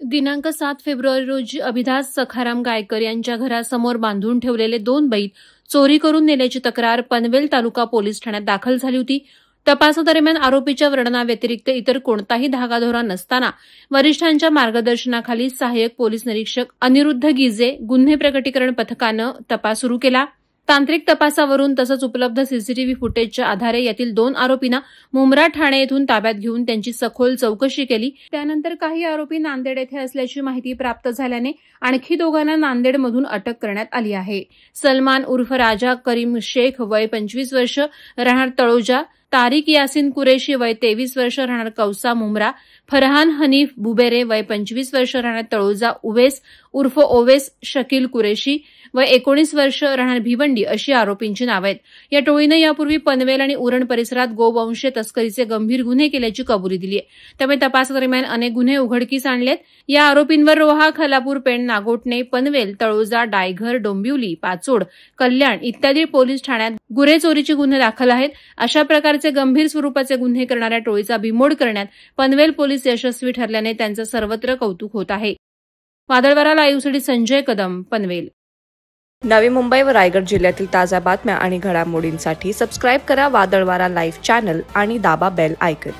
दिनांक 7 फेब्रुवारी रोजी अभिदास सखाराम गायकर यांच्या घरासमोर बांधून ठेवलेले 2 बैल चोरी करून नेल्याची तक्रार पनवेल तालुका पोलीस ठाण्यात दाखल झाली होती। तपासादरम्यान आरोपीच्या वर्णनाव्यतिरिक्त इतर कोणताही धागाधोरा नसताना वरिष्ठांच्या मार्गदर्शनाखाली सहाय्यक पोलीस निरीक्षक अनिरुद्ध गिजे गुन्हे प्रकटीकरण पथकानं तपास सुरू केला। तांत्रिक तपासावरून तसंच उपलब्ध सीसीटीव्ही फुटेजच्या आधारे यातील 2 आरोपींना मुंब्रा ठाणे येथून ताब्यात घेऊन त्यांची सखोल चौकशी केली। त्यानंतर काही आरोपी नांदेड येथे असल्याची माहिती प्राप्त झाल्याने आणखी 2 नांदेडमधून अटक करण्यात आली आहे। सलमान उर्फ राजा करीम शेख वय 25 वर्ष राहणार तळोजा, तारिक यासिन कुरेशी वय 23 वर्ष राहणार कौसा मुंब्रा, फरहान हनीफ बुबेरे वय 25 वर्ष राहणार तळोजा उवेस उर्फ ओवेस शकील कुरेशी वय 19 वर्ष राहणार भिवंडी अशी आरोपींची नावे आहेत। या टोळीनं यापूर्वी पनवेल आणि उरण परिसरात गोवंश तस्करीचे गंभीर गुन्हे केल्याची कबुली दिली आहे। त्यामुळे तपासादरम्यान अनेक गुन्हे उघडकीस आणलेत। या आरोपींवर रोहा, खालापूर, पेण, नागोठणे, पनवेल, तळोजा, डायघर, डोंबिवली, पाचोड, कल्याण इत्यादी पोलीस ठाण्यात गुरे चोरीचे गुन्हे दाखल आहेत। अशा प्रकारचे गंभीर स्वरूपाचे गुन्हे करणाऱ्या टोळीचा बिमोड करण्यात पनवेल पोलीस यशस्वी ठरल्याने त्यांचं सर्वत्र कौतुक होत आहे। वादळवारा लाईव्हसाठी संजय कदम, पनवेल। नवी मुंबई व रायगड जिल्ह्यातील ताज्या बातम्या आणि घडामोडींसाठी सबस्क्राईब करा वादळवारा लाईव्ह चॅनल आणि दाबा बेल आयकॉन।